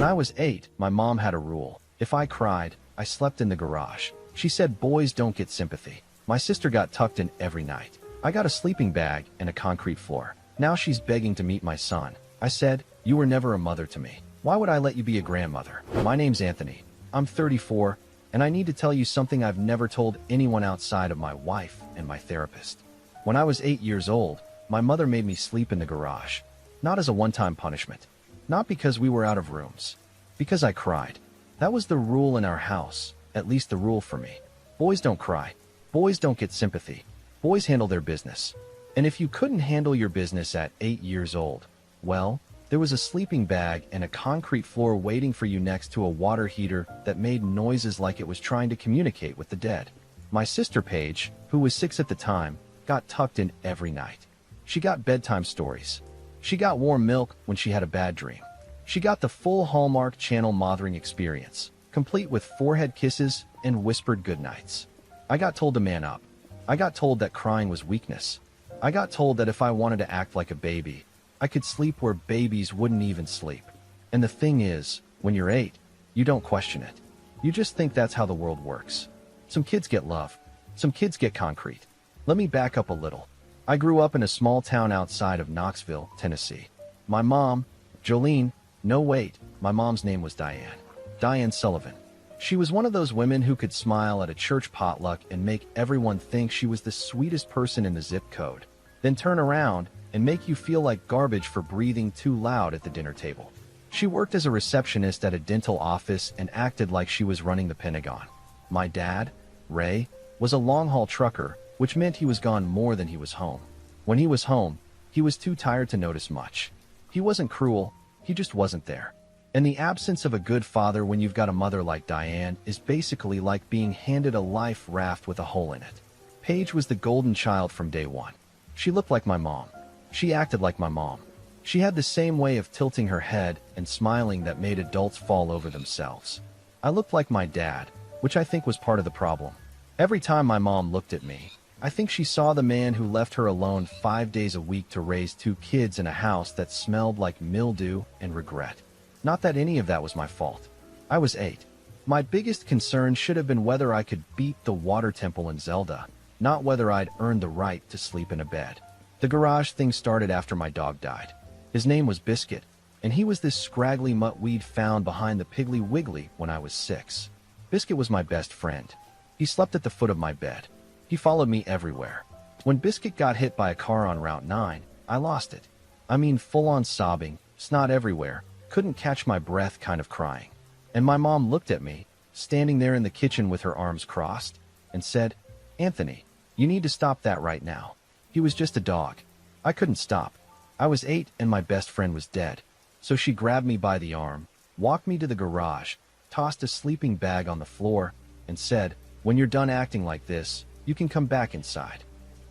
When I was 8, my mom had a rule. If I cried, I slept in the garage. She said boys don't get sympathy. My sister got tucked in every night. I got a sleeping bag and a concrete floor. Now she's begging to meet my son. I said, you were never a mother to me. Why would I let you be a grandmother? My name's Anthony. I'm 34, and I need to tell you something I've never told anyone outside of my wife and my therapist. When I was 8 years old, my mother made me sleep in the garage. Not as a one-time punishment. Not because we were out of rooms. Because I cried. That was the rule in our house, at least the rule for me. Boys don't cry. Boys don't get sympathy. Boys handle their business. And if you couldn't handle your business at 8 years old, well, there was a sleeping bag and a concrete floor waiting for you next to a water heater that made noises like it was trying to communicate with the dead. My sister Paige, who was 6 at the time, got tucked in every night. She got bedtime stories. She got warm milk when she had a bad dream. She got the full Hallmark Channel mothering experience, complete with forehead kisses and whispered goodnights. I got told to man up. I got told that crying was weakness. I got told that if I wanted to act like a baby, I could sleep where babies wouldn't even sleep. And the thing is, when you're 8, you don't question it. You just think that's how the world works. Some kids get love. Some kids get concrete. Let me back up a little. I grew up in a small town outside of Knoxville, Tennessee. My mom, Jolene, no wait, my mom's name was Diane Sullivan. She was one of those women who could smile at a church potluck and make everyone think she was the sweetest person in the zip code, then turn around and make you feel like garbage for breathing too loud at the dinner table. She worked as a receptionist at a dental office and acted like she was running the Pentagon. My dad, Ray, was a long-haul trucker, which meant he was gone more than he was home. When he was home, he was too tired to notice much. He wasn't cruel, he just wasn't there. And the absence of a good father when you've got a mother like Diane is basically like being handed a life raft with a hole in it. Paige was the golden child from day one. She looked like my mom. She acted like my mom. She had the same way of tilting her head and smiling that made adults fall over themselves. I looked like my dad, which I think was part of the problem. Every time my mom looked at me, I think she saw the man who left her alone 5 days a week to raise 2 kids in a house that smelled like mildew and regret. Not that any of that was my fault. I was 8. My biggest concern should have been whether I could beat the water temple in Zelda, not whether I'd earned the right to sleep in a bed. The garage thing started after my dog died. His name was Biscuit, and he was this scraggly mutt we'd found behind the Piggly Wiggly when I was 6. Biscuit was my best friend. He slept at the foot of my bed. He followed me everywhere. When Biscuit got hit by a car on Route 9, I lost it. I mean full-on sobbing, snot everywhere, couldn't catch my breath kind of crying. And my mom looked at me, standing there in the kitchen with her arms crossed, and said, "Anthony, you need to stop that right now." He was just a dog. I couldn't stop. I was 8 and my best friend was dead. So she grabbed me by the arm, walked me to the garage, tossed a sleeping bag on the floor, and said, "When you're done acting like this, you can come back inside."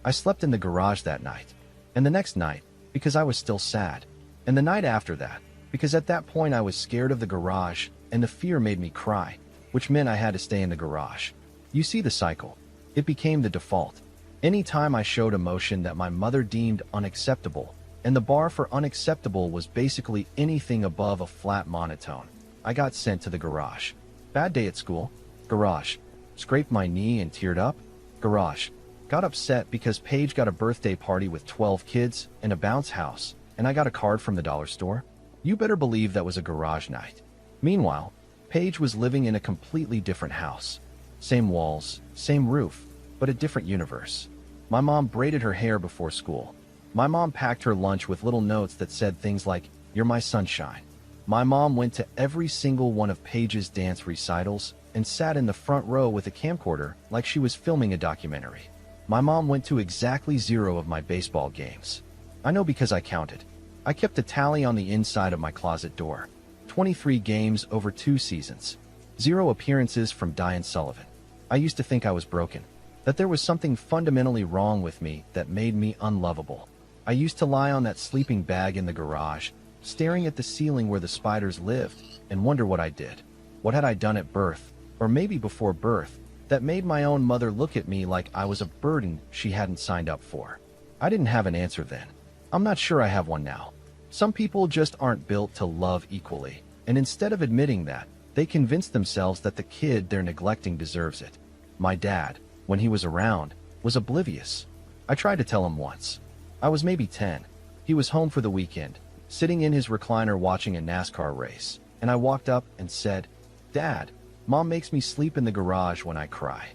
I slept in the garage that night, and the next night, because I was still sad, and the night after that, because at that point I was scared of the garage, and the fear made me cry, which meant I had to stay in the garage. You see the cycle. It became the default. Any time I showed emotion that my mother deemed unacceptable, and the bar for unacceptable was basically anything above a flat monotone, I got sent to the garage. Bad day at school? Garage. Scraped my knee and teared up? Garage. Got upset because Paige got a birthday party with 12 kids and a bounce house, and I got a card from the dollar store? You better believe that was a garage night. Meanwhile, Paige was living in a completely different house. Same walls, same roof, but a different universe. My mom braided her hair before school. My mom packed her lunch with little notes that said things like, "You're my sunshine." My mom went to every single one of Paige's dance recitals and sat in the front row with a camcorder like she was filming a documentary. My mom went to exactly 0 of my baseball games. I know because I counted. I kept a tally on the inside of my closet door. 23 games over 2 seasons. 0 appearances from Diane Sullivan. I used to think I was broken, that there was something fundamentally wrong with me that made me unlovable. I used to lie on that sleeping bag in the garage, staring at the ceiling where the spiders lived, and wonder what I did. What had I done at birth, or maybe before birth, that made my own mother look at me like I was a burden she hadn't signed up for? I didn't have an answer then. I'm not sure I have one now. Some people just aren't built to love equally, And instead of admitting that, they convince themselves that the kid they're neglecting deserves it. My dad, when he was around, was oblivious. I tried to tell him once. I was maybe 10. He was home for the weekend, sitting in his recliner watching a NASCAR race, and I walked up and said, "Dad, Mom makes me sleep in the garage when I cry."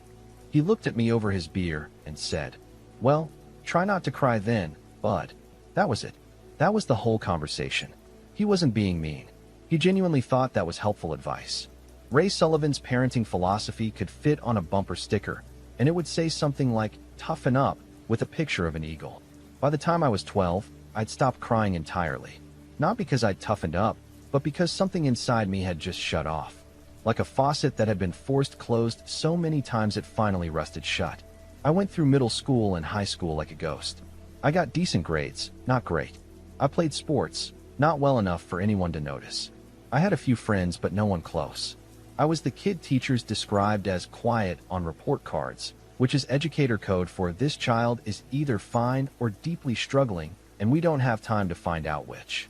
He looked at me over his beer and said, "Well, try not to cry then, bud." That was it. That was the whole conversation. He wasn't being mean. He genuinely thought that was helpful advice. Ray Sullivan's parenting philosophy could fit on a bumper sticker, and it would say something like, "Toughen up," with a picture of an eagle. By the time I was 12, I'd stopped crying entirely. Not because I'd toughened up, but because something inside me had just shut off. Like a faucet that had been forced closed so many times it finally rusted shut. I went through middle school and high school like a ghost. I got decent grades, not great. I played sports, not well enough for anyone to notice. I had a few friends, but no one close. I was the kid teachers described as quiet on report cards, which is educator code for "this child is either fine or deeply struggling, and we don't have time to find out which."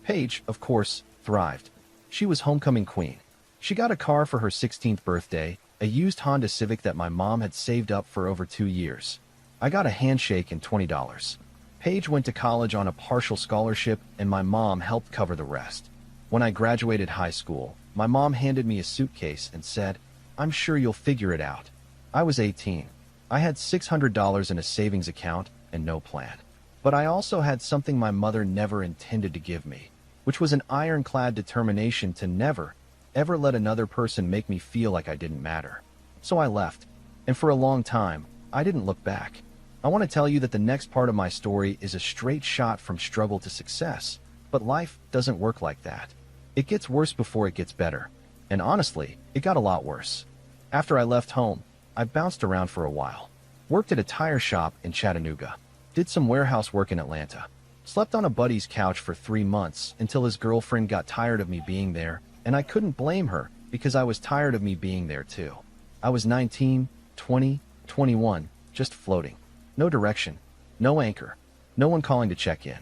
Paige, of course, thrived. She was homecoming queen. She got a car for her 16th birthday, a used Honda Civic that my mom had saved up for over 2 years. I got a handshake and $20. Paige went to college on a partial scholarship, and my mom helped cover the rest. When I graduated high school, my mom handed me a suitcase and said, "I'm sure you'll figure it out." I was 18. I had $600 in a savings account and no plan. But I also had something my mother never intended to give me, which was an ironclad determination to never, ever let another person make me feel like I didn't matter. So I left, and for a long time, I didn't look back. I want to tell you that the next part of my story is a straight shot from struggle to success, but life doesn't work like that. It gets worse before it gets better, and honestly, it got a lot worse. After I left home, I bounced around for a while. Worked at a tire shop in Chattanooga. Did some warehouse work in Atlanta. Slept on a buddy's couch for 3 months until his girlfriend got tired of me being there, and I couldn't blame her because I was tired of me being there too. I was 19, 20, 21, just floating. No direction, no anchor, no one calling to check in.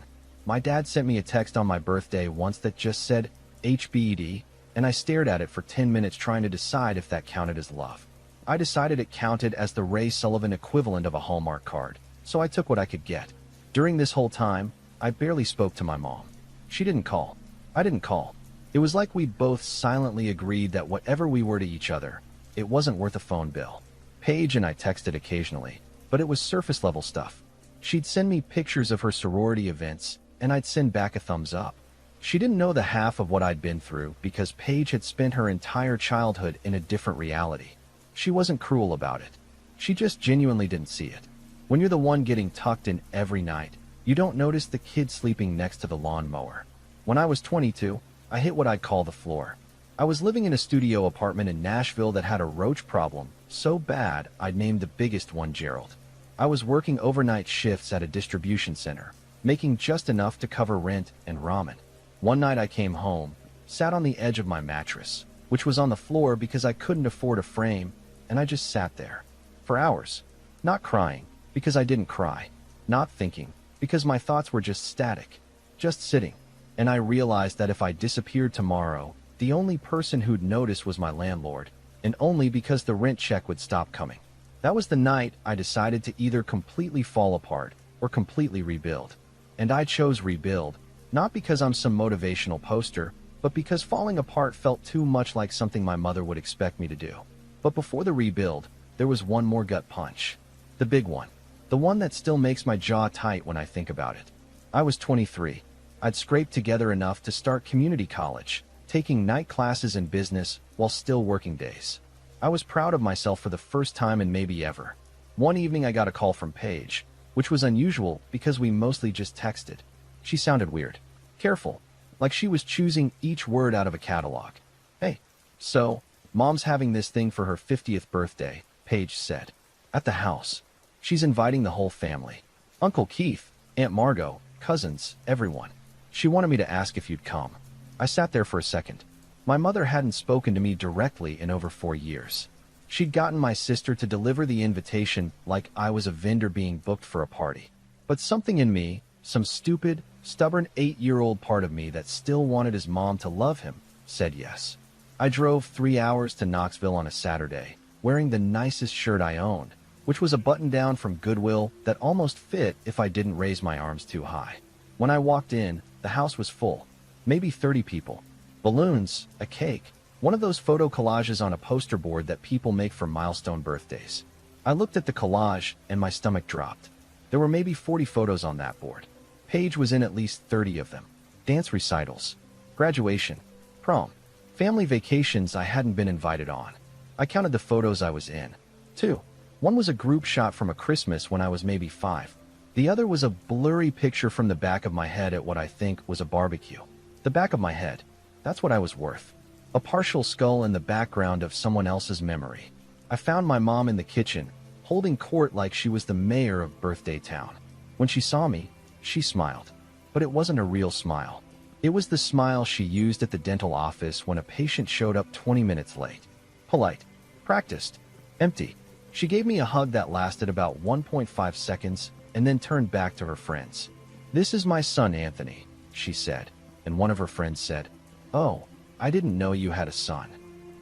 My dad sent me a text on my birthday once that just said HBED, and I stared at it for 10 minutes trying to decide if that counted as love. I decided it counted as the Ray Sullivan equivalent of a Hallmark card, so I took what I could get. During this whole time, I barely spoke to my mom. She didn't call. I didn't call. It was like we both silently agreed that whatever we were to each other, it wasn't worth a phone bill. Paige and I texted occasionally, but it was surface-level stuff. She'd send me pictures of her sorority events, and I'd send back a thumbs up. She didn't know the half of what I'd been through because Paige had spent her entire childhood in a different reality. She wasn't cruel about it. She just genuinely didn't see it. When you're the one getting tucked in every night, you don't notice the kid sleeping next to the lawnmower. When I was 22, I hit what I'd call the floor. I was living in a studio apartment in Nashville that had a roach problem so bad I'd named the biggest one Gerald. I was working overnight shifts at a distribution center, making just enough to cover rent and ramen. One night I came home, sat on the edge of my mattress, which was on the floor because I couldn't afford a frame, and I just sat there. For hours. Not crying, because I didn't cry. Not thinking, because my thoughts were just static. Just sitting. And I realized that if I disappeared tomorrow, the only person who'd notice was my landlord, and only because the rent check would stop coming. That was the night I decided to either completely fall apart or completely rebuild. And I chose rebuild, not because I'm some motivational poster, but because falling apart felt too much like something my mother would expect me to do. But before the rebuild, there was one more gut punch. The big one. The one that still makes my jaw tight when I think about it. I was 23. I'd scraped together enough to start community college, taking night classes in business while still working days. I was proud of myself for the first time and maybe ever. One evening I got a call from Paige, which was unusual because we mostly just texted. She sounded weird. Careful. Like she was choosing each word out of a catalog. "Hey, so, Mom's having this thing for her 50th birthday, Paige said. At the house. She's inviting the whole family. Uncle Keith, Aunt Margot, cousins, everyone. She wanted me to ask if you'd come." I sat there for a second. My mother hadn't spoken to me directly in over 4 years. She'd gotten my sister to deliver the invitation like I was a vendor being booked for a party. But something in me, some stupid, stubborn 8-year-old part of me that still wanted his mom to love him, said yes. I drove 3 hours to Knoxville on a Saturday, wearing the nicest shirt I owned, which was a button-down from Goodwill that almost fit if I didn't raise my arms too high. When I walked in, the house was full, maybe 30 people. Balloons, a cake, one of those photo collages on a poster board that people make for milestone birthdays. I looked at the collage and my stomach dropped. There were maybe 40 photos on that board. Paige was in at least 30 of them. Dance recitals, graduation, prom, family vacations I hadn't been invited on. I counted the photos I was in. 2. One was a group shot from a Christmas when I was maybe 5. The other was a blurry picture from the back of my head at what I think was a barbecue. The back of my head. That's what I was worth. A partial skull in the background of someone else's memory. I found my mom in the kitchen, holding court like she was the mayor of Birthday Town. When she saw me, she smiled. But it wasn't a real smile. It was the smile she used at the dental office when a patient showed up 20 minutes late. Polite, practiced, empty. She gave me a hug that lasted about 1.5 seconds and then turned back to her friends. "This is my son, Anthony," she said, and one of her friends said, "Oh, I didn't know you had a son."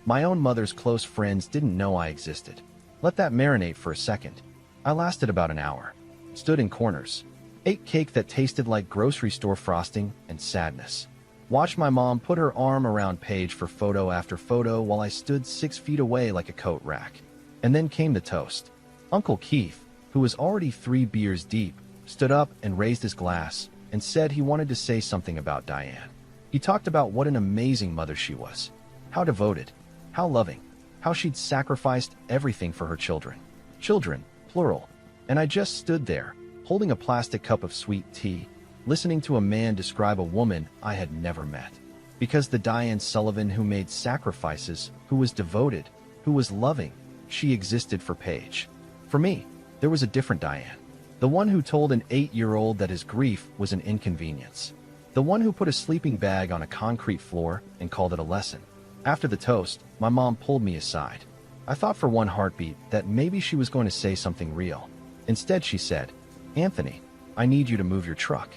My own mother's close friends didn't know I existed. Let that marinate for a second. I lasted about an hour. Stood in corners. Ate cake that tasted like grocery store frosting and sadness. Watched my mom put her arm around Paige for photo after photo while I stood 6 feet away like a coat rack. And then came the toast. Uncle Keith, who was already 3 beers deep, stood up and raised his glass and said he wanted to say something about Diane. He talked about what an amazing mother she was. How devoted. How loving. How she'd sacrificed everything for her children. Children, plural. And I just stood there, holding a plastic cup of sweet tea, listening to a man describe a woman I had never met. Because the Diane Sullivan who made sacrifices, who was devoted, who was loving, she existed for Paige. For me, there was a different Diane. The one who told an 8-year-old that his grief was an inconvenience. The one who put a sleeping bag on a concrete floor and called it a lesson. After the toast, my mom pulled me aside. I thought for one heartbeat that maybe she was going to say something real. Instead, she said, "Anthony, I need you to move your truck.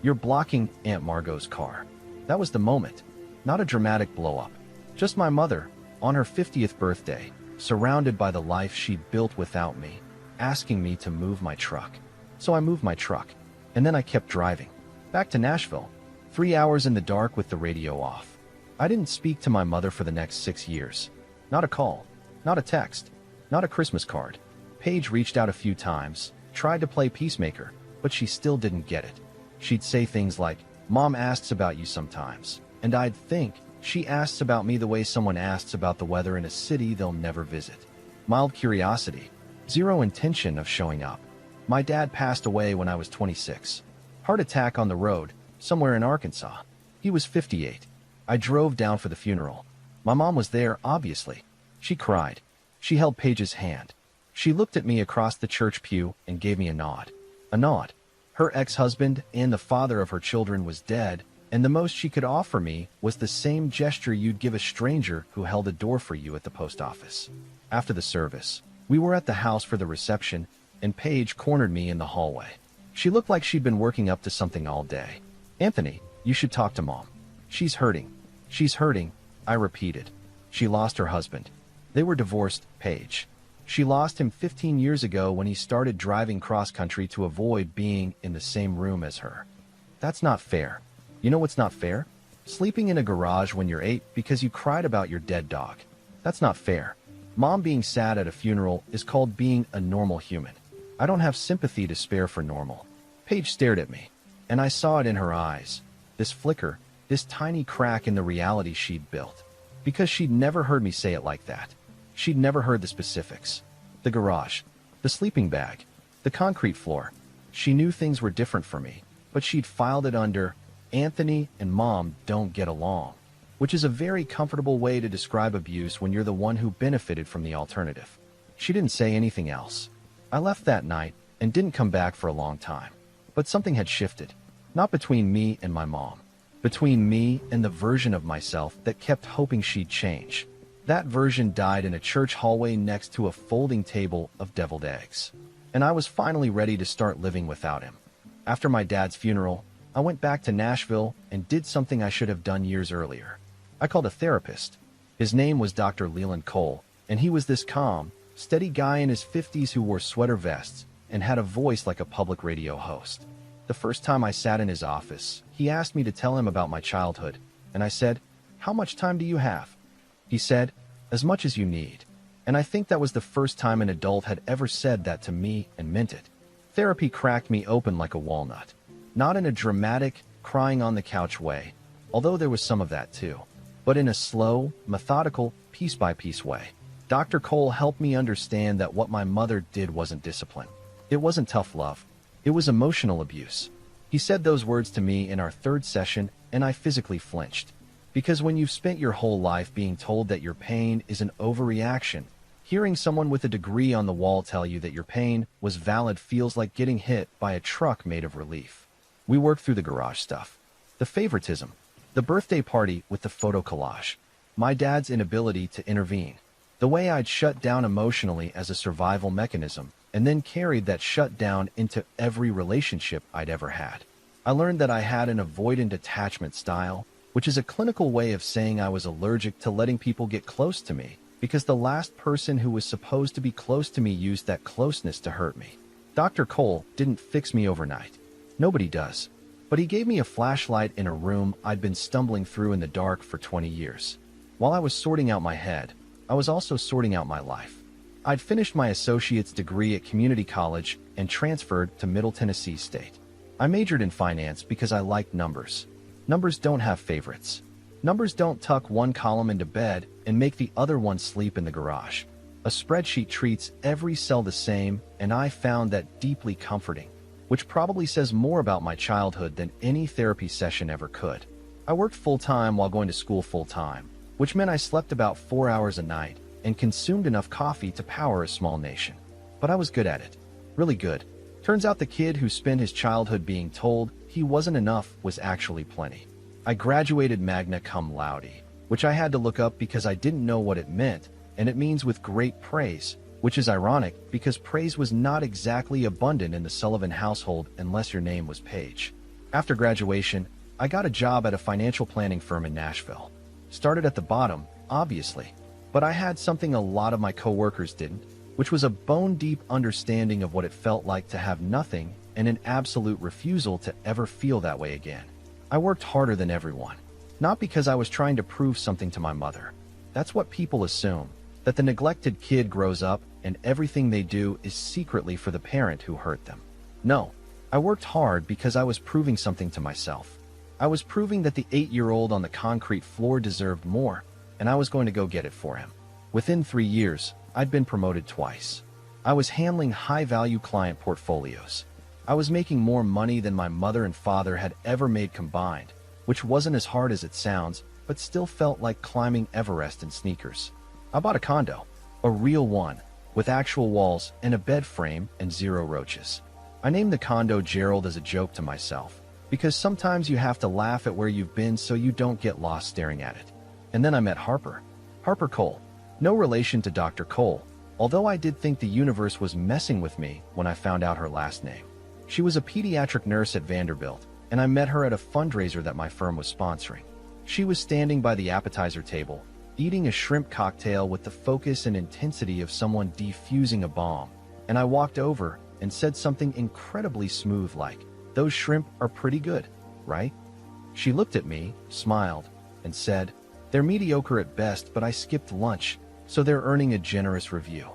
You're blocking Aunt Margot's car." That was the moment. Not a dramatic blow-up. Just my mother, on her 50th birthday, surrounded by the life she'd built without me, asking me to move my truck. So I moved my truck, and then I kept driving. Back to Nashville, 3 hours in the dark with the radio off. I didn't speak to my mother for the next 6 years. Not a call, not a text, not a Christmas card. Paige reached out a few times, tried to play peacemaker, but she still didn't get it. She'd say things like, "Mom asks about you sometimes," and I'd think, she asks about me the way someone asks about the weather in a city they'll never visit. Mild curiosity, zero intention of showing up. My dad passed away when I was 26. Heart attack on the road, somewhere in Arkansas. He was 58. I drove down for the funeral. My mom was there, obviously. She cried. She held Paige's hand. She looked at me across the church pew and gave me a nod. A nod. Her ex-husband and the father of her children was dead, and the most she could offer me was the same gesture you'd give a stranger who held a door for you at the post office. After the service, we were at the house for the reception, and Paige cornered me in the hallway. She looked like she'd been working up to something all day. "Anthony, you should talk to Mom. She's hurting. She's hurting," I repeated. She lost her husband. They were divorced, Paige. She lost him 15 years ago when he started driving cross-country to avoid being in the same room as her. That's not fair. You know what's not fair? Sleeping in a garage when you're 8 because you cried about your dead dog. That's not fair. Mom being sad at a funeral is called being a normal human. I don't have sympathy to spare for normal. Paige stared at me, and I saw it in her eyes. This flicker, this tiny crack in the reality she'd built. Because she'd never heard me say it like that. She'd never heard the specifics. The garage, the sleeping bag, the concrete floor. She knew things were different for me, but she'd filed it under, "Anthony and Mom don't get along," which is a very comfortable way to describe abuse when you're the one who benefited from the alternative. She didn't say anything else. I left that night and didn't come back for a long time. But something had shifted. Not between me and my mom. Between me and the version of myself that kept hoping she'd change. That version died in a church hallway next to a folding table of deviled eggs. And I was finally ready to start living without him. After my dad's funeral, I went back to Nashville and did something I should have done years earlier. I called a therapist. His name was Dr. Leland Cole, and he was this calm, steady guy in his 50s who wore sweater vests and had a voice like a public radio host. The first time I sat in his office, he asked me to tell him about my childhood, and I said, "How much time do you have?" He said, "As much as you need." And I think that was the first time an adult had ever said that to me and meant it. Therapy cracked me open like a walnut. Not in a dramatic, crying on the couch way, although there was some of that too, but in a slow, methodical, piece-by-piece way. Dr. Cole helped me understand that what my mother did wasn't discipline. It wasn't tough love. It was emotional abuse. He said those words to me in our third session, and I physically flinched. Because when you've spent your whole life being told that your pain is an overreaction, hearing someone with a degree on the wall tell you that your pain was valid feels like getting hit by a truck made of relief. We worked through the garage stuff. The favoritism. The birthday party with the photo collage. My dad's inability to intervene. The way I'd shut down emotionally as a survival mechanism, and then carried that shutdown into every relationship I'd ever had. I learned that I had an avoidant attachment style, which is a clinical way of saying I was allergic to letting people get close to me, because the last person who was supposed to be close to me used that closeness to hurt me. Dr. Cole didn't fix me overnight. Nobody does. But he gave me a flashlight in a room I'd been stumbling through in the dark for 20 years. While I was sorting out my head, I was also sorting out my life. I'd finished my associate's degree at community college and transferred to Middle Tennessee State. I majored in finance because I liked numbers. Numbers don't have favorites. Numbers don't tuck one column into bed and make the other one sleep in the garage. A spreadsheet treats every cell the same, and I found that deeply comforting, which probably says more about my childhood than any therapy session ever could. I worked full-time while going to school full-time, which meant I slept about 4 hours a night and consumed enough coffee to power a small nation. But I was good at it. Really good. Turns out the kid who spent his childhood being told he wasn't enough was actually plenty. I graduated magna cum laude, which I had to look up because I didn't know what it meant, and it means with great praise, which is ironic because praise was not exactly abundant in the Sullivan household unless your name was Paige. After graduation, I got a job at a financial planning firm in Nashville. Started at the bottom, obviously, but I had something a lot of my coworkers didn't, which was a bone-deep understanding of what it felt like to have nothing and an absolute refusal to ever feel that way again. I worked harder than everyone, not because I was trying to prove something to my mother. That's what people assume, that the neglected kid grows up and everything they do is secretly for the parent who hurt them. No, I worked hard because I was proving something to myself. I was proving that the 8-year-old on the concrete floor deserved more, and I was going to go get it for him. Within 3 years, I'd been promoted twice. I was handling high-value client portfolios. I was making more money than my mother and father had ever made combined, which wasn't as hard as it sounds, but still felt like climbing Everest in sneakers. I bought a condo, a real one, with actual walls and a bed frame and 0 roaches. I named the condo Gerald as a joke to myself, because sometimes you have to laugh at where you've been so you don't get lost staring at it. And then I met Harper. Harper Cole. No relation to Dr. Cole, although I did think the universe was messing with me when I found out her last name. She was a pediatric nurse at Vanderbilt, and I met her at a fundraiser that my firm was sponsoring. She was standing by the appetizer table, eating a shrimp cocktail with the focus and intensity of someone defusing a bomb, and I walked over and said something incredibly smooth like, "Those shrimp are pretty good, right?" She looked at me, smiled, and said, "They're mediocre at best, but I skipped lunch, so they're earning a generous review."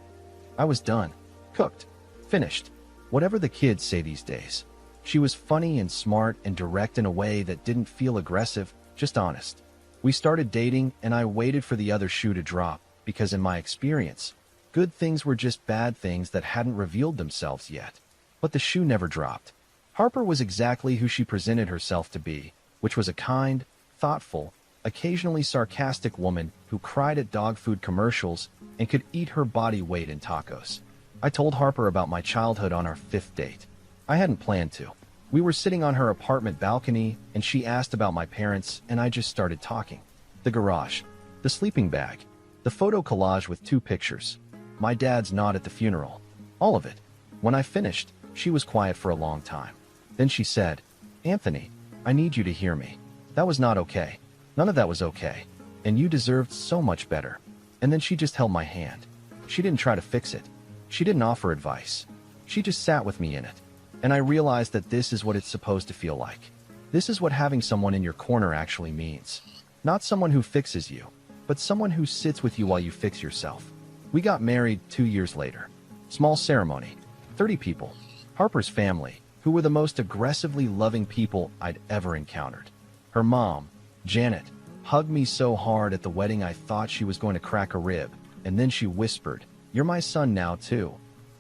I was done. Cooked. Finished. Whatever the kids say these days. She was funny and smart and direct in a way that didn't feel aggressive, just honest. We started dating, and I waited for the other shoe to drop, because in my experience, good things were just bad things that hadn't revealed themselves yet. But the shoe never dropped. Harper was exactly who she presented herself to be, which was a kind, thoughtful, occasionally sarcastic woman who cried at dog food commercials and could eat her body weight in tacos. I told Harper about my childhood on our 5th date. I hadn't planned to. We were sitting on her apartment balcony, and she asked about my parents, and I just started talking. The garage, the sleeping bag, the photo collage with 2 pictures, my dad's nod at the funeral, all of it. When I finished, she was quiet for a long time. Then she said, "Anthony, I need you to hear me. That was not okay. None of that was okay. and you deserved so much better. And then she just held my hand. She didn't try to fix it. She didn't offer advice. She just sat with me in it. And I realized that this is what it's supposed to feel like. This is what having someone in your corner actually means. Not someone who fixes you, but someone who sits with you while you fix yourself. We got married 2 years later. Small ceremony. 30 people. Harper's family, who were the most aggressively loving people I'd ever encountered. Her mom, Janet, hugged me so hard at the wedding I thought she was going to crack a rib, and then she whispered, "You're my son now, too."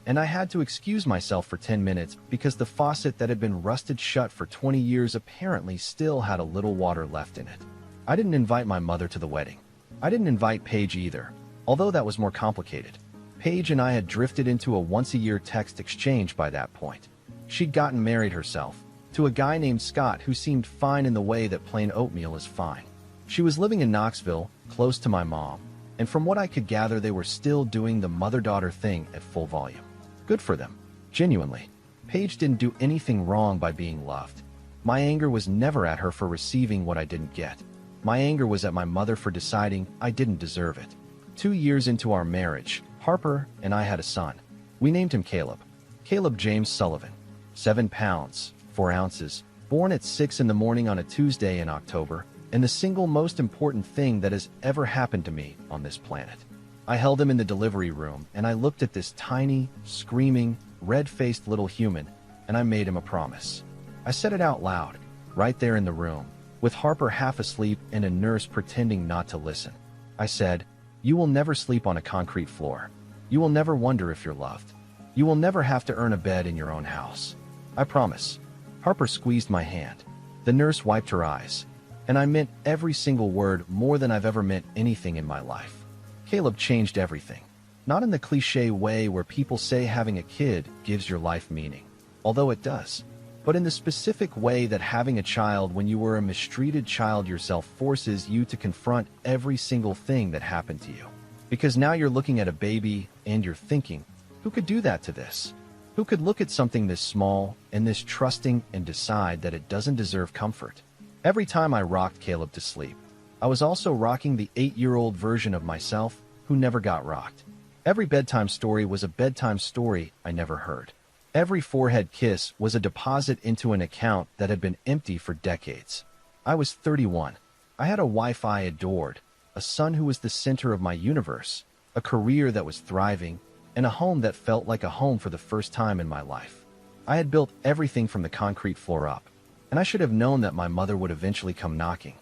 And I had to excuse myself for 10 minutes because the faucet that had been rusted shut for 20 years apparently still had a little water left in it. I didn't invite my mother to the wedding. I didn't invite Paige either, although that was more complicated. Paige and I had drifted into a once-a-year text exchange by that point. She'd gotten married herself, to a guy named Scott who seemed fine in the way that plain oatmeal is fine. She was living in Knoxville, close to my mom, and from what I could gather they were still doing the mother-daughter thing at full volume. Good for them. Genuinely. Paige didn't do anything wrong by being loved. My anger was never at her for receiving what I didn't get. My anger was at my mother for deciding I didn't deserve it. 2 years into our marriage, Harper and I had a son. We named him Caleb. Caleb James Sullivan. 7 pounds, 4 ounces, born at 6 in the morning on a Tuesday in October, and the single most important thing that has ever happened to me on this planet. I held him in the delivery room, and I looked at this tiny, screaming, red-faced little human, and I made him a promise. I said it out loud, right there in the room, with Harper half asleep and a nurse pretending not to listen. I said, "You will never sleep on a concrete floor. You will never wonder if you're loved. You will never have to earn a bed in your own house. I promise." Harper squeezed my hand. The nurse wiped her eyes. And I meant every single word more than I've ever meant anything in my life. Caleb changed everything. Not in the cliche way where people say having a kid gives your life meaning, although it does, but in the specific way that having a child when you were a mistreated child yourself forces you to confront every single thing that happened to you. Because now you're looking at a baby and you're thinking, who could do that to this? Who could look at something this small and this trusting and decide that it doesn't deserve comfort? Every time I rocked Caleb to sleep, I was also rocking the 8-year-old version of myself who never got rocked. Every bedtime story was a bedtime story I never heard. Every forehead kiss was a deposit into an account that had been empty for decades. I was 31. I had a wife I adored, a son who was the center of my universe, a career that was thriving, and a home that felt like a home for the first time in my life. I had built everything from the concrete floor up. And I should have known that my mother would eventually come knocking.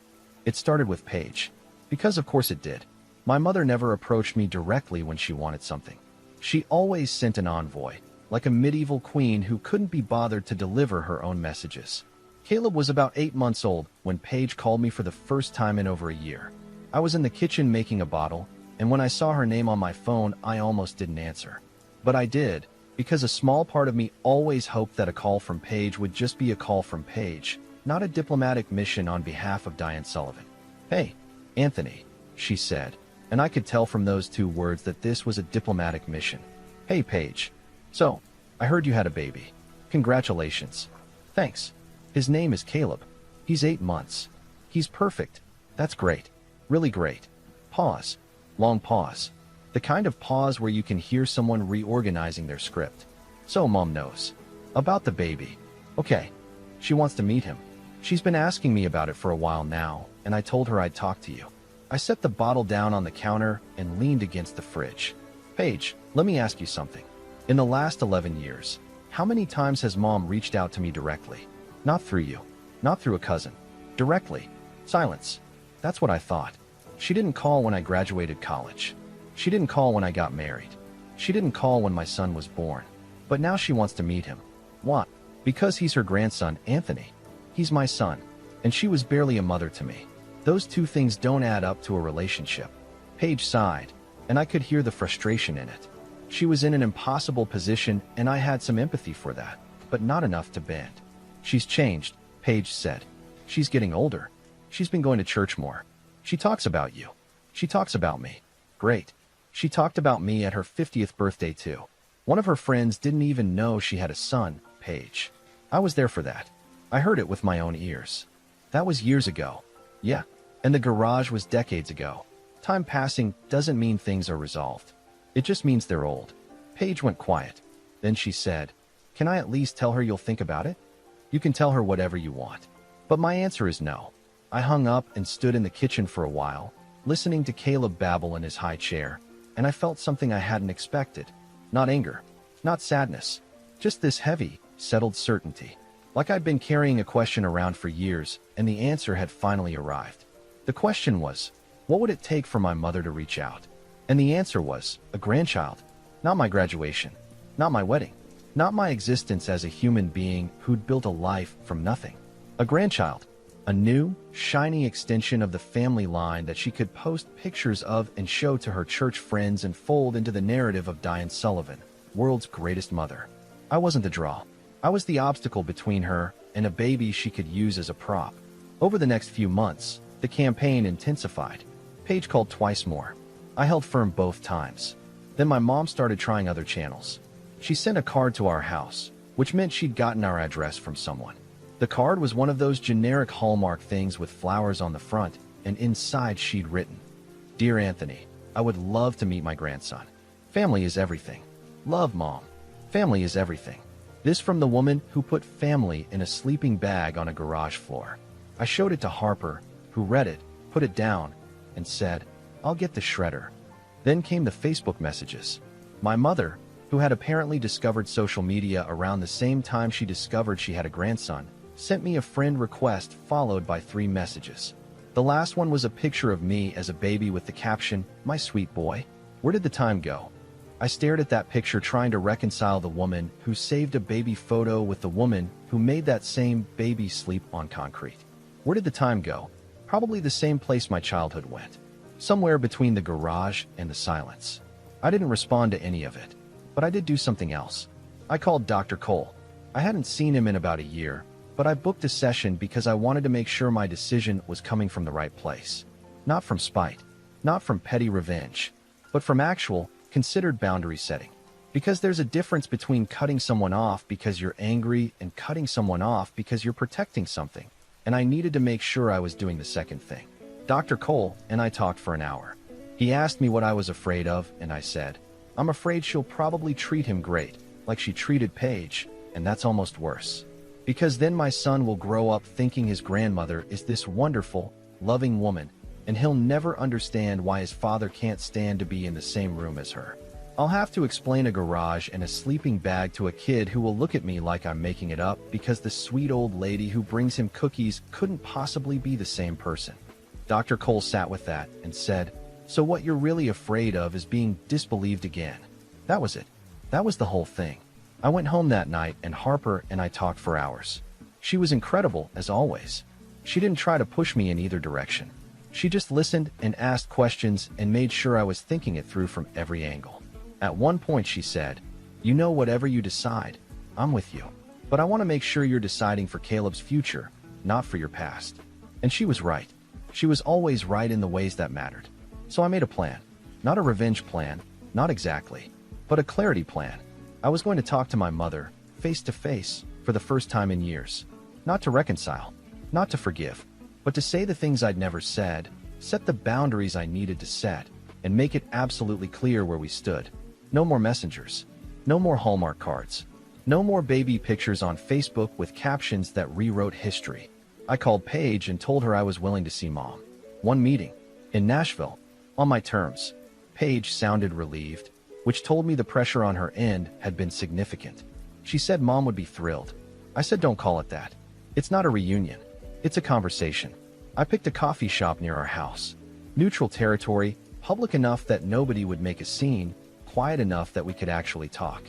It started with Paige. Because of course it did. My mother never approached me directly when she wanted something. She always sent an envoy, like a medieval queen who couldn't be bothered to deliver her own messages. Caleb was about 8 months old when Paige called me for the first time in over a year. I was in the kitchen making a bottle, and when I saw her name on my phone, I almost didn't answer. But I did. Because a small part of me always hoped that a call from Paige would just be a call from Paige, not a diplomatic mission on behalf of Diane Sullivan. "Hey, Anthony," she said, and I could tell from those 2 words that this was a diplomatic mission. "Hey, Paige. So, I heard you had a baby. Congratulations." "Thanks. His name is Caleb. He's 8 months. He's perfect. That's great. Really great." Pause. Long pause. The kind of pause where you can hear someone reorganizing their script. "So Mom knows. About the baby. Okay. She wants to meet him. She's been asking me about it for a while now, and I told her I'd talk to you." I set the bottle down on the counter and leaned against the fridge. "Paige, let me ask you something. In the last 11 years, how many times has Mom reached out to me directly? Not through you. Not through a cousin. Directly. Silence." That's what I thought. She didn't call when I graduated college. She didn't call when I got married. She didn't call when my son was born. But now she wants to meet him. Why? Because he's her grandson, Anthony. He's my son. And she was barely a mother to me. Those 2 things don't add up to a relationship. Paige sighed, and I could hear the frustration in it. She was in an impossible position, and I had some empathy for that, but not enough to bend. "She's changed," Paige said. "She's getting older. She's been going to church more. She talks about you. She talks about me. Great. She talked about me at her 50th birthday too. One of her friends didn't even know she had a son, Paige. I was there for that. I heard it with my own ears. That was years ago. Yeah, And the garage was decades ago. Time passing doesn't mean things are resolved. It just means they're old. Paige went quiet. Then she said, "Can I at least tell her you'll think about it?" "You can tell her whatever you want." But my answer is no. I hung up and stood in the kitchen for a while, listening to Caleb babble in his high chair, and I felt something I hadn't expected. Not anger, not sadness, just this heavy, settled certainty. Like I'd been carrying a question around for years, and the answer had finally arrived. The question was, what would it take for my mother to reach out? And the answer was, a grandchild. Not my graduation, not my wedding, not my existence as a human being who'd built a life from nothing. A grandchild, a new, shiny extension of the family line that she could post pictures of and show to her church friends and fold into the narrative of Diane Sullivan, world's greatest mother. I wasn't the draw. I was the obstacle between her and a baby she could use as a prop. Over the next few months, the campaign intensified. Paige called twice more. I held firm both times. Then my mom started trying other channels. She sent a card to our house, which meant she'd gotten our address from someone. The card was one of those generic Hallmark things with flowers on the front, and inside she'd written, "Dear Anthony, I would love to meet my grandson. Family is everything. Love, Mom. Family is everything." This from the woman who put family in a sleeping bag on a garage floor. I showed it to Harper, who read it, put it down, and said, "I'll get the shredder." Then came the Facebook messages. My mother, who had apparently discovered social media around the same time she discovered she had a grandson, sent me a friend request followed by 3 messages. The last one was a picture of me as a baby with the caption, "My sweet boy." Where did the time go? I stared at that picture trying to reconcile the woman who saved a baby photo with the woman who made that same baby sleep on concrete. Where did the time go? Probably the same place my childhood went. Somewhere between the garage and the silence. I didn't respond to any of it, but I did do something else. I called Dr. Cole. I hadn't seen him in about a year, but I booked a session because I wanted to make sure my decision was coming from the right place. Not from spite, not from petty revenge, but from actual, considered boundary setting. Because there's a difference between cutting someone off because you're angry and cutting someone off because you're protecting something. And I needed to make sure I was doing the second thing. Dr. Cole and I talked for an hour. He asked me what I was afraid of, and I said, "I'm afraid she'll probably treat him great, like she treated Paige, and that's almost worse. Because then my son will grow up thinking his grandmother is this wonderful, loving woman, and he'll never understand why his father can't stand to be in the same room as her. I'll have to explain a garage and a sleeping bag to a kid who will look at me like I'm making it up because the sweet old lady who brings him cookies couldn't possibly be the same person." Dr. Cole sat with that and said, "So what you're really afraid of is being disbelieved again." That was it. That was the whole thing. I went home that night and Harper and I talked for hours. She was incredible, as always. She didn't try to push me in either direction. She just listened and asked questions and made sure I was thinking it through from every angle. At one point she said, "You know, whatever you decide, I'm with you. But I want to make sure you're deciding for Caleb's future, not for your past." And she was right. She was always right in the ways that mattered. So I made a plan. Not a revenge plan, not exactly, but a clarity plan. I was going to talk to my mother, face to face, for the first time in years. Not to reconcile, not to forgive, but to say the things I'd never said, set the boundaries I needed to set, and make it absolutely clear where we stood. No more messengers. No more Hallmark cards. No more baby pictures on Facebook with captions that rewrote history. I called Paige and told her I was willing to see Mom. One meeting. In Nashville. On my terms. Paige sounded relieved, which told me the pressure on her end had been significant. She said Mom would be thrilled. I said don't call it that. It's not a reunion. It's a conversation. I picked a coffee shop near our house. Neutral territory, public enough that nobody would make a scene, quiet enough that we could actually talk.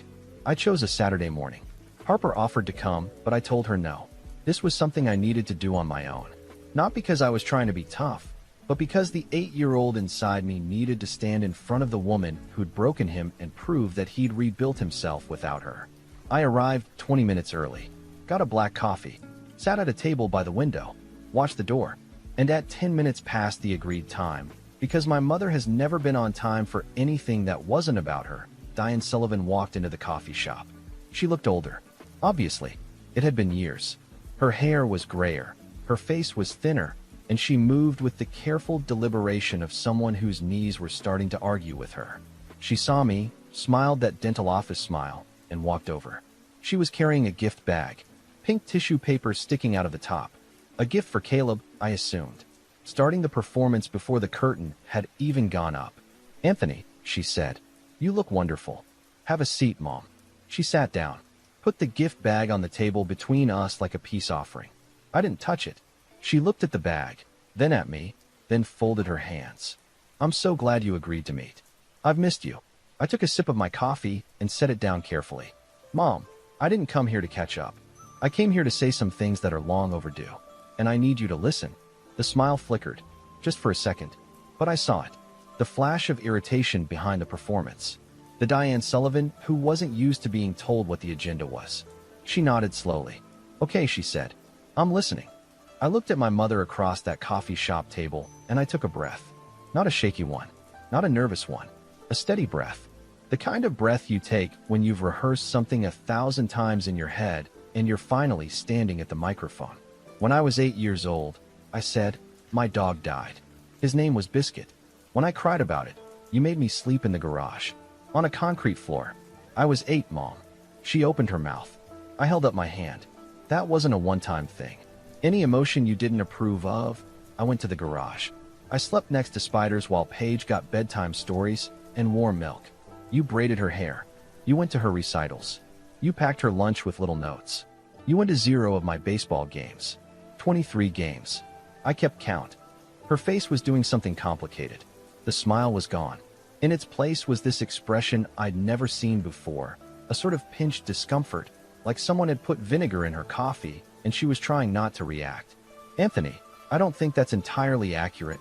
I chose a Saturday morning. Harper offered to come, but I told her no. This was something I needed to do on my own. Not because I was trying to be tough, but because the 8-year-old inside me needed to stand in front of the woman who'd broken him and prove that he'd rebuilt himself without her. I arrived 20 minutes early, got a black coffee, sat at a table by the window, watched the door, and at 10 minutes past the agreed time, because my mother has never been on time for anything that wasn't about her, Diane Sullivan walked into the coffee shop. She looked older. Obviously, it had been years. Her hair was grayer, her face was thinner, and she moved with the careful deliberation of someone whose knees were starting to argue with her. She saw me, smiled that dental office smile, and walked over. She was carrying a gift bag, pink tissue paper sticking out of the top. A gift for Caleb, I assumed. Starting the performance before the curtain had even gone up. "Anthony," she said, "you look wonderful. Have a seat, Mom." She sat down, put the gift bag on the table between us like a peace offering. I didn't touch it. She looked at the bag, then at me, then folded her hands. "I'm so glad you agreed to meet. I've missed you." I took a sip of my coffee and set it down carefully. "Mom, I didn't come here to catch up. I came here to say some things that are long overdue, and I need you to listen." The smile flickered, just for a second, but I saw it. The flash of irritation behind the performance. The Diane Sullivan who wasn't used to being told what the agenda was. She nodded slowly. "Okay," she said. "I'm listening." I looked at my mother across that coffee shop table, and I took a breath. Not a shaky one, not a nervous one, a steady breath. The kind of breath you take when you've rehearsed something 1,000 times in your head and you're finally standing at the microphone. "When I was 8 years old," I said, "my dog died. His name was Biscuit. When I cried about it, you made me sleep in the garage, on a concrete floor. I was 8, Mom." She opened her mouth. I held up my hand. "That wasn't a one-time thing. Any emotion you didn't approve of?" I went to the garage. I slept next to Spiders while Paige got bedtime stories and warm milk. You braided her hair. You went to her recitals. You packed her lunch with little notes. You went to 0 of my baseball games. 23 games. I kept count. Her face was doing something complicated. The smile was gone. In its place was this expression I'd never seen before, a sort of pinched discomfort, like someone had put vinegar in her coffee and she was trying not to react. "Anthony, I don't think that's entirely accurate."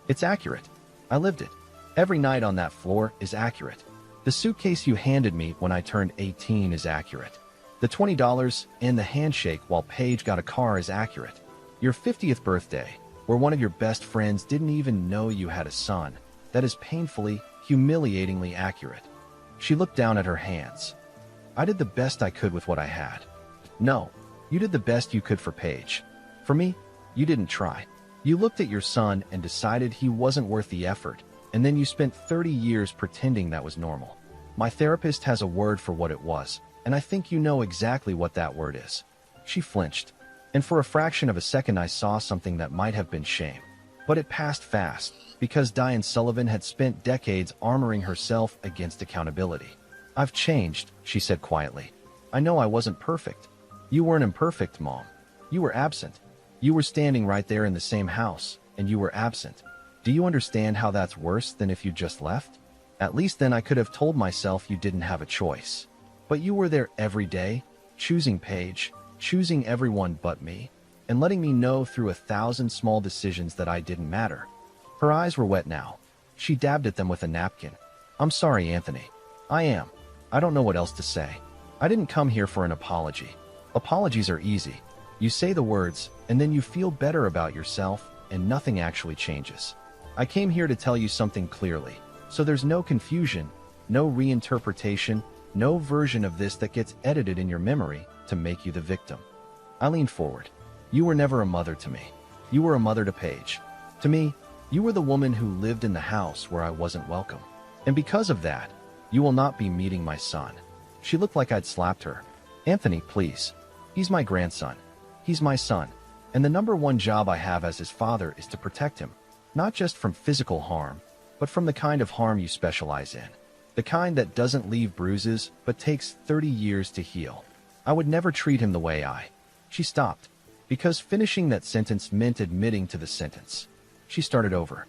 It's accurate. I lived it. Every night on that floor is accurate. The suitcase you handed me when I turned 18 is accurate. The $20 and the handshake while Paige got a car is accurate. Your 50th birthday, where one of your best friends didn't even know you had a son, that is painfully, humiliatingly accurate. She looked down at her hands. "I did the best I could with what I had." "No, you did the best you could for Paige. For me, you didn't try. You looked at your son and decided he wasn't worth the effort, and then you spent 30 years pretending that was normal. My therapist has a word for what it was, and I think you know exactly what that word is." She flinched, and for a fraction of a second I saw something that might have been shame. But it passed fast, because Diane Sullivan had spent decades armoring herself against accountability. "I've changed," she said quietly. "I know I wasn't perfect. You weren't imperfect, Mom. You were absent. You were standing right there in the same house, and you were absent. Do you understand how that's worse than if you just left? At least then I could have told myself you didn't have a choice. But you were there every day, choosing Paige, choosing everyone but me, and letting me know through 1,000 small decisions that I didn't matter." Her eyes were wet now. She dabbed at them with a napkin. "I'm sorry, Anthony. I am. I don't know what else to say. I didn't come here for an apology. Apologies are easy. You say the words, and then you feel better about yourself, and nothing actually changes. I came here to tell you something clearly, so there's no confusion, no reinterpretation, no version of this that gets edited in your memory to make you the victim." I leaned forward. "You were never a mother to me. You were a mother to Paige. To me, you were the woman who lived in the house where I wasn't welcome. And because of that, you will not be meeting my son." She looked like I'd slapped her. "Anthony, please. He's my grandson. He's my son. And the #1 job I have as his father is to protect him, not just from physical harm, but from the kind of harm you specialize in. The kind that doesn't leave bruises, but takes 30 years to heal. I would never treat him the way I—" She stopped, because finishing that sentence meant admitting to the sentence. She started over.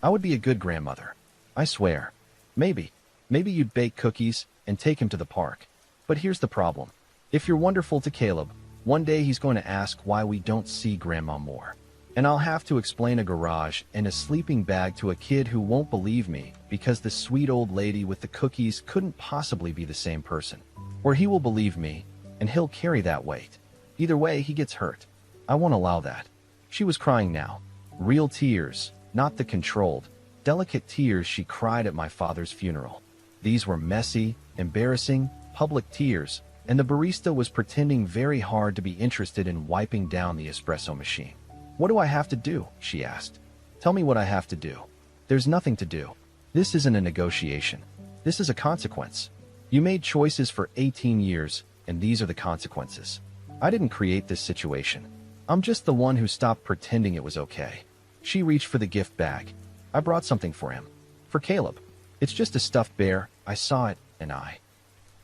"I would be a good grandmother. I swear. Maybe you'd bake cookies and take him to the park. But here's the problem. If you're wonderful to Caleb, one day he's going to ask why we don't see Grandma more. And I'll have to explain a garage and a sleeping bag to a kid who won't believe me because the sweet old lady with the cookies couldn't possibly be the same person. Or he will believe me, and he'll carry that weight. Either way, he gets hurt. I won't allow that." She was crying now. Real tears, not the controlled, delicate tears she cried at my father's funeral. These were messy, embarrassing, public tears, and the barista was pretending very hard to be interested in wiping down the espresso machine. What do I have to do? She asked. Tell me what I have to do. There's nothing to do. This isn't a negotiation. This is a consequence. You made choices for 18 years, and these are the consequences. I didn't create this situation. I'm just the one who stopped pretending it was okay. She reached for the gift bag. I brought something for him. For Caleb. It's just a stuffed bear. I saw it, and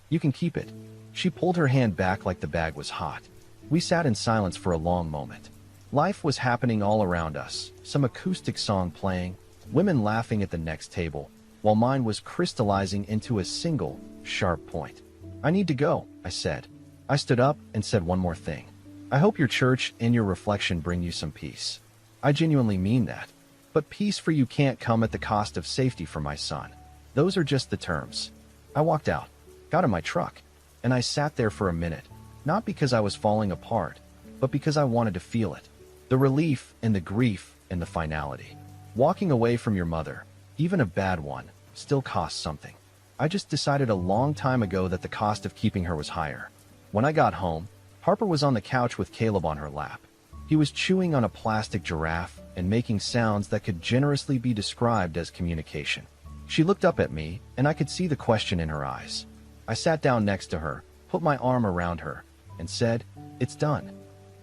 You can keep it. She pulled her hand back like the bag was hot. We sat in silence for a long moment. Life was happening all around us, some acoustic song playing, women laughing at the next table, while mine was crystallizing into a single, sharp point. I need to go, I said. I stood up and said one more thing. I hope your church and your reflection bring you some peace. I genuinely mean that. But peace for you can't come at the cost of safety for my son. Those are just the terms. I walked out, got in my truck, and I sat there for a minute, not because I was falling apart, but because I wanted to feel it. The relief and the grief and the finality. Walking away from your mother, even a bad one, still costs something. I just decided a long time ago that the cost of keeping her was higher. When I got home, Harper was on the couch with Caleb on her lap. He was chewing on a plastic giraffe and making sounds that could generously be described as communication. She looked up at me, and I could see the question in her eyes. I sat down next to her, put my arm around her, and said, "It's done.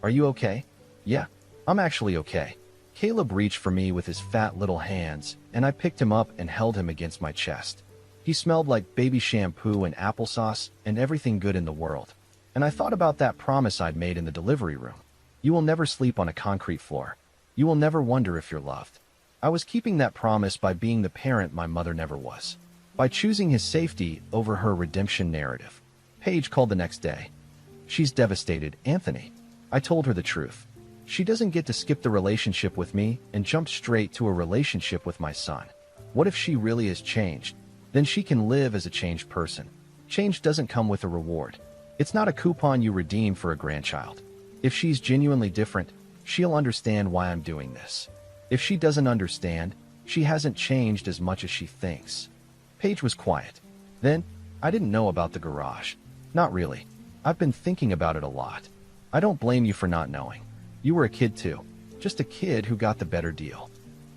Are you okay?" "Yeah, I'm actually okay." Caleb reached for me with his fat little hands, and I picked him up and held him against my chest. He smelled like baby shampoo and applesauce and everything good in the world. And I thought about that promise I'd made in the delivery room. You will never sleep on a concrete floor. You will never wonder if you're loved. I was keeping that promise by being the parent my mother never was. By choosing his safety over her redemption narrative. Paige called the next day. "She's devastated, Anthony." I told her the truth. She doesn't get to skip the relationship with me and jump straight to a relationship with my son. What if she really has changed? Then she can live as a changed person. Change doesn't come with a reward. It's not a coupon you redeem for a grandchild. If she's genuinely different, she'll understand why I'm doing this. If she doesn't understand, she hasn't changed as much as she thinks. Paige was quiet. Then, I didn't know about the garage. Not really. I've been thinking about it a lot. I don't blame you for not knowing. You were a kid too. Just a kid who got the better deal.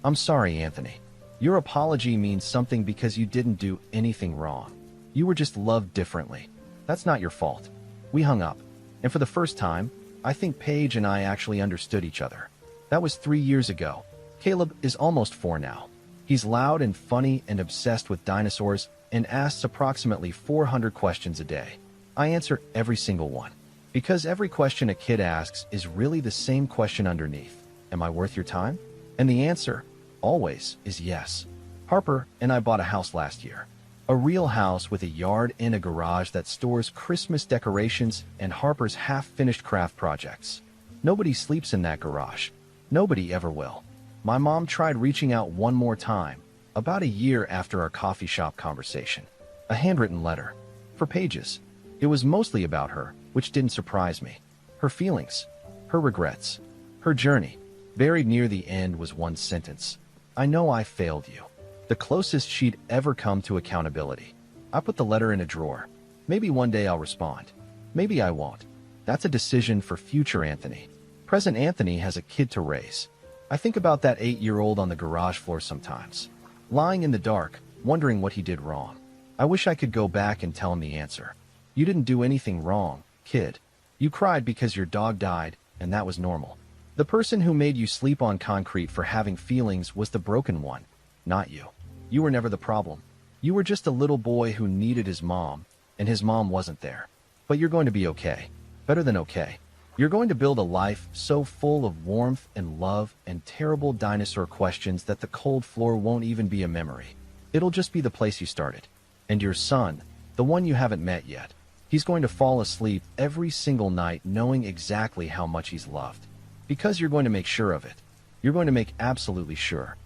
I'm sorry, Anthony. Your apology means something because you didn't do anything wrong. You were just loved differently. That's not your fault. We hung up. And for the first time, I think Paige and I actually understood each other. That was 3 years ago. Caleb is almost 4 now. He's loud and funny and obsessed with dinosaurs and asks approximately 400 questions a day. I answer every single one. Because every question a kid asks is really the same question underneath. Am I worth your time? And the answer, always, is yes. Harper and I bought a house last year. A real house with a yard and a garage that stores Christmas decorations and Harper's half-finished craft projects. Nobody sleeps in that garage. Nobody ever will. My mom tried reaching out one more time, about a year after our coffee shop conversation. A handwritten letter. For pages. It was mostly about her, which didn't surprise me. Her feelings. Her regrets. Her journey. Buried near the end was one sentence. "I know I failed you." The closest she'd ever come to accountability. I put the letter in a drawer. Maybe one day I'll respond. Maybe I won't. That's a decision for future Anthony. Present Anthony has a kid to raise. I think about that 8-year-old on the garage floor sometimes. Lying in the dark, wondering what he did wrong. I wish I could go back and tell him the answer. You didn't do anything wrong, kid. You cried because your dog died, and that was normal. The person who made you sleep on concrete for having feelings was the broken one, not you. You were never the problem. You were just a little boy who needed his mom, and his mom wasn't there. But you're going to be okay. Better than okay. You're going to build a life so full of warmth and love and terrible dinosaur questions that the cold floor won't even be a memory. It'll just be the place you started. And your son, the one you haven't met yet, he's going to fall asleep every single night knowing exactly how much he's loved. Because you're going to make sure of it. You're going to make absolutely sure.